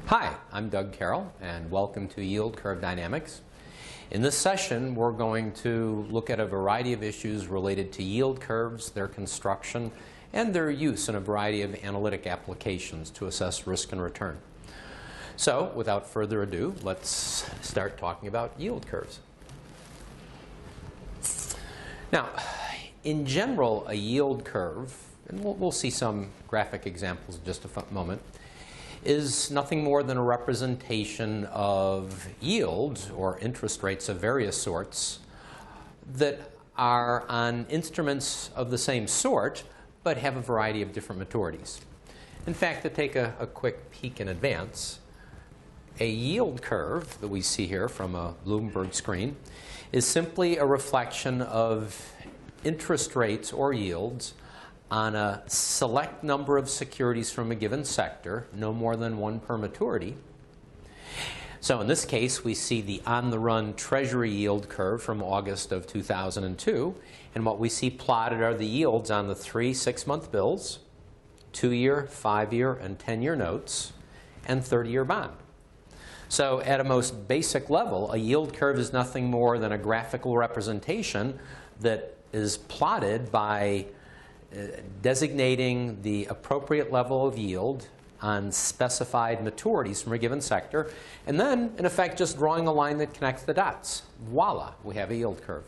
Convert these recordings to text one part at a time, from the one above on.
Hi, I'm Doug Carroll, and welcome to Yield Curve Dynamics. In this session, we're going to look at a variety of issues related to yield curves, their construction, and their use in a variety of analytic applications to assess risk and return. So, without further ado, let's start talking about yield curves. Now, in general, a yield curve, and we'll see some graphic examples in just a moment, is nothing more than a representation of yields or interest rates of various sorts that are on instruments of the same sort but have a variety of different maturities. In fact, to take a quick peek in advance, a yield curve that we see here from a Bloomberg screen is simply a reflection of interest rates or yields on a select number of securities from a given sector, no more than one per maturity. So in this case, we see the on-the-run Treasury yield curve from August of 2002. And what we see plotted are the yields on the 3 6-month bills, 2-year, 5-year, and 10-year notes, and 30-year bond. So at a most basic level, a yield curve is nothing more than a graphical representation that is plotted by designating the appropriate level of yield on specified maturities from a given sector, and then, in effect, just drawing a line that connects the dots. Voila, we have a yield curve.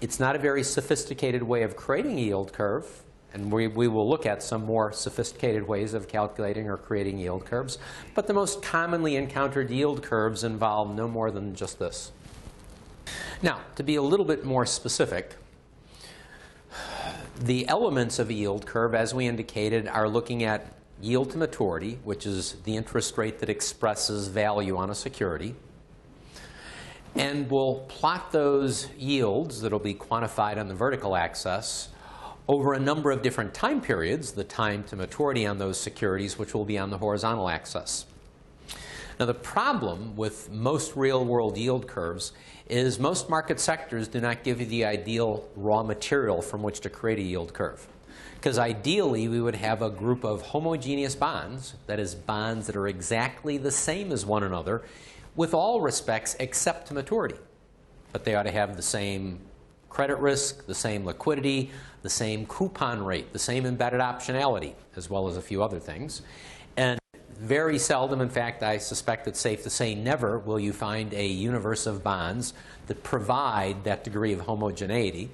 It's not a very sophisticated way of creating a yield curve, and we will look at some more sophisticated ways of calculating or creating yield curves, but the most commonly encountered yield curves involve no more than just this. Now, to be a little bit more specific, the elements of a yield curve, as we indicated, are looking at yield to maturity, which is the interest rate that expresses value on a security. And we'll plot those yields that will be quantified on the vertical axis over a number of different time periods, the time to maturity on those securities, which will be on the horizontal axis. Now, the problem with most real-world yield curves is most market sectors do not give you the ideal raw material from which to create a yield curve. Because ideally, we would have a group of homogeneous bonds, that is, bonds that are exactly the same as one another, with all respects except to maturity. But they ought to have the same credit risk, the same liquidity, the same coupon rate, the same embedded optionality, as well as a few other things. And very seldom, in fact, I suspect it's safe to say never, will you find a universe of bonds that provide that degree of homogeneity.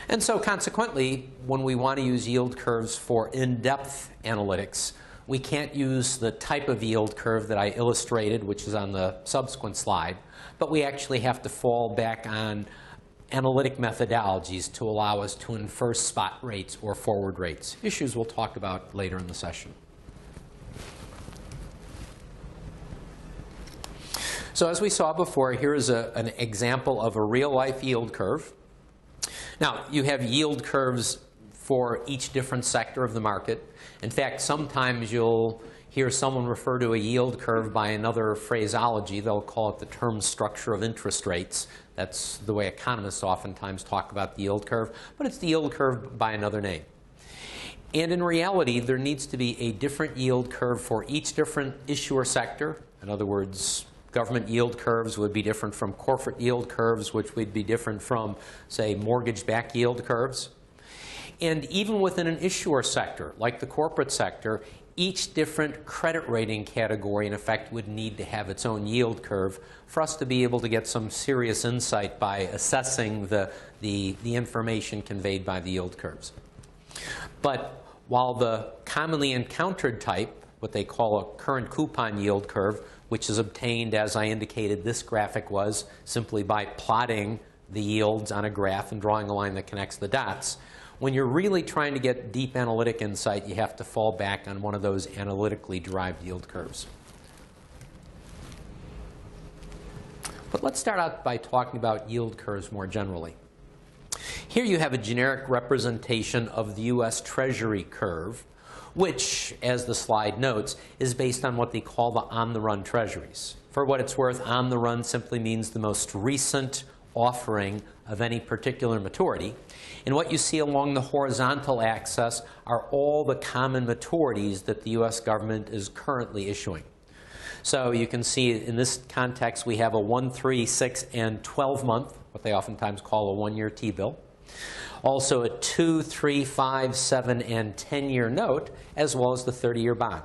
And so consequently, when we want to use yield curves for in-depth analytics, we can't use the type of yield curve that I illustrated, which is on the subsequent slide, but we actually have to fall back on analytic methodologies to allow us to infer spot rates or forward rates, issues we'll talk about later in the session. So as we saw before, here is an example of a real-life yield curve. Now, you have yield curves for each different sector of the market. In fact, sometimes you'll hear someone refer to a yield curve by another phraseology. They'll call it the term structure of interest rates. That's the way economists oftentimes talk about the yield curve. But it's the yield curve by another name. And in reality, there needs to be a different yield curve for each different issuer sector. In other words, government yield curves would be different from corporate yield curves, which would be different from, say, mortgage-backed yield curves. And even within an issuer sector, like the corporate sector, each different credit rating category, in effect, would need to have its own yield curve for us to be able to get some serious insight by assessing the information conveyed by the yield curves. But while the commonly encountered type, what they call a current coupon yield curve, which is obtained, as I indicated this graphic was, simply by plotting the yields on a graph and drawing a line that connects the dots. When you're really trying to get deep analytic insight, you have to fall back on one of those analytically derived yield curves. But let's start out by talking about yield curves more generally. Here you have a generic representation of the U.S. Treasury curve, which, as the slide notes, is based on what they call the on-the-run treasuries. For what it's worth, on-the-run simply means the most recent offering of any particular maturity. And what you see along the horizontal axis are all the common maturities that the U.S. government is currently issuing. So you can see in this context we have a 1, 3, 6, and 12 month, what they oftentimes call a 1-year T-bill. Also a 2, 3, 5, 7, and 10-year note, as well as the 30-year bond.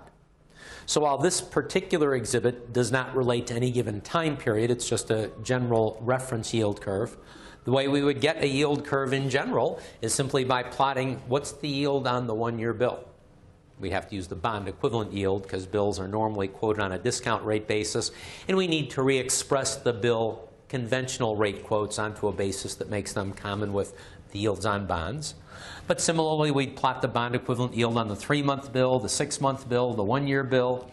So while this particular exhibit does not relate to any given time period, it's just a general reference yield curve, the way we would get a yield curve in general is simply by plotting what's the yield on the 1-year bill. We have to use the bond equivalent yield because bills are normally quoted on a discount rate basis, and we need to re-express the bill conventional rate quotes onto a basis that makes them common with the yields on bonds. But similarly, we'd plot the bond equivalent yield on the 3-month bill, the 6-month bill, the 1-year bill,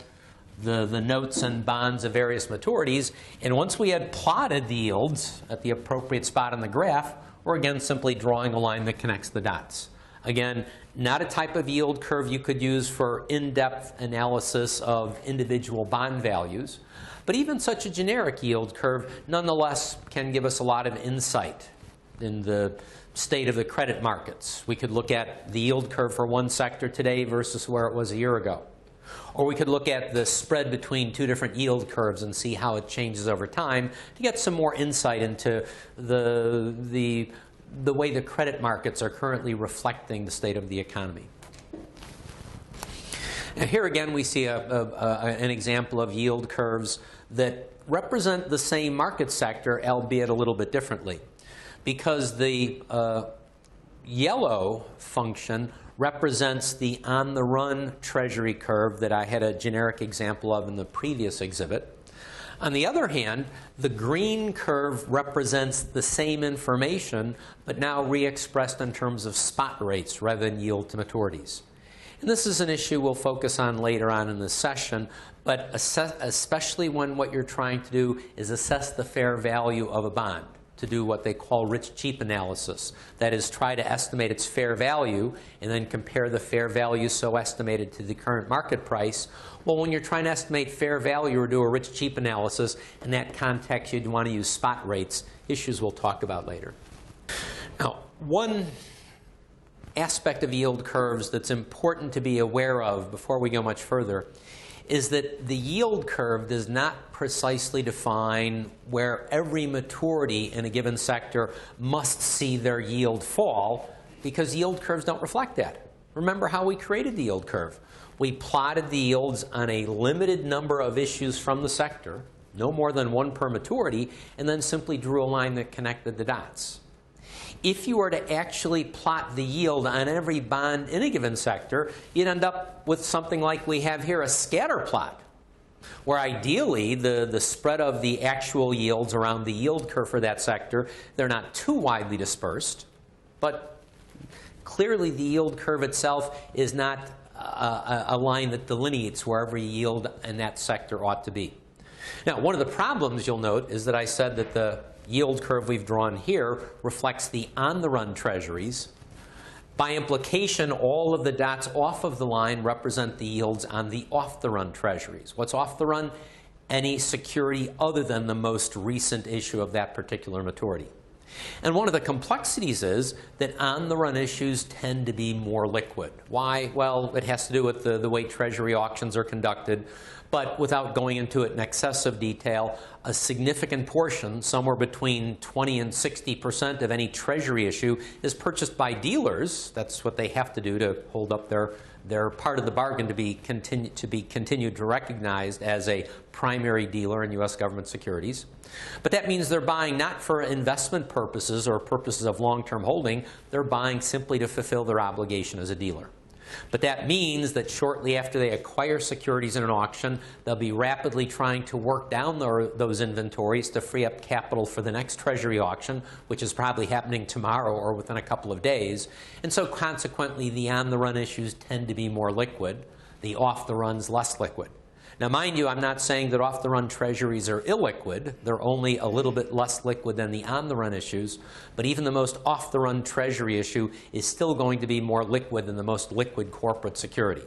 the notes and bonds of various maturities. And once we had plotted the yields at the appropriate spot on the graph, we're again simply drawing a line that connects the dots. Again, not a type of yield curve you could use for in-depth analysis of individual bond values. But even such a generic yield curve nonetheless can give us a lot of insight in the state of the credit markets. We could look at the yield curve for one sector today versus where it was a year ago. Or we could look at the spread between two different yield curves and see how it changes over time to get some more insight into the way the credit markets are currently reflecting the state of the economy. And here again we see an example of yield curves that represent the same market sector, albeit a little bit differently. Because the yellow function represents the on-the-run Treasury curve that I had a generic example of in the previous exhibit. On the other hand, the green curve represents the same information, but now re-expressed in terms of spot rates rather than yield to maturities. And this is an issue we'll focus on later on in this session, but especially when what you're trying to do is assess the fair value of a bond, to do what they call rich-cheap analysis. That is, try to estimate its fair value and then compare the fair value so estimated to the current market price. Well, when you're trying to estimate fair value or do a rich-cheap analysis, in that context you'd want to use spot rates, issues we'll talk about later. Now, one aspect of yield curves that's important to be aware of before we go much further is that the yield curve does not precisely define where every maturity in a given sector must see their yield fall, because yield curves don't reflect that. Remember how we created the yield curve. We plotted the yields on a limited number of issues from the sector, no more than one per maturity, and then simply drew a line that connected the dots. If you were to actually plot the yield on every bond in a given sector, you'd end up with something like we have here, a scatter plot, where ideally the spread of the actual yields around the yield curve for that sector, they're not too widely dispersed, but clearly the yield curve itself is not a line that delineates where every yield in that sector ought to be. Now, one of the problems you'll note is that I said that the yield curve we've drawn here reflects the on-the-run Treasuries. By implication, all of the dots off of the line represent the yields on the off-the-run Treasuries. What's off the run? Any security other than the most recent issue of that particular maturity. And one of the complexities is that on-the-run issues tend to be more liquid. Why? Well, it has to do with the way Treasury auctions are conducted. But without going into it in excessive detail, a significant portion, somewhere between 20 and 60% of any Treasury issue, is purchased by dealers. That's what they have to do to hold up their part of the bargain to be continued to recognized as a primary dealer in U.S. government securities. But that means they're buying not for investment purposes or purposes of long-term holding. They're buying simply to fulfill their obligation as a dealer. But that means that shortly after they acquire securities in an auction, they'll be rapidly trying to work down those inventories to free up capital for the next Treasury auction, which is probably happening tomorrow or within a couple of days. And so consequently, the on-the-run issues tend to be more liquid, the off-the-runs less liquid. Now, mind you, I'm not saying that off-the-run Treasuries are illiquid. They're only a little bit less liquid than the on-the-run issues. But even the most off-the-run Treasury issue is still going to be more liquid than the most liquid corporate security.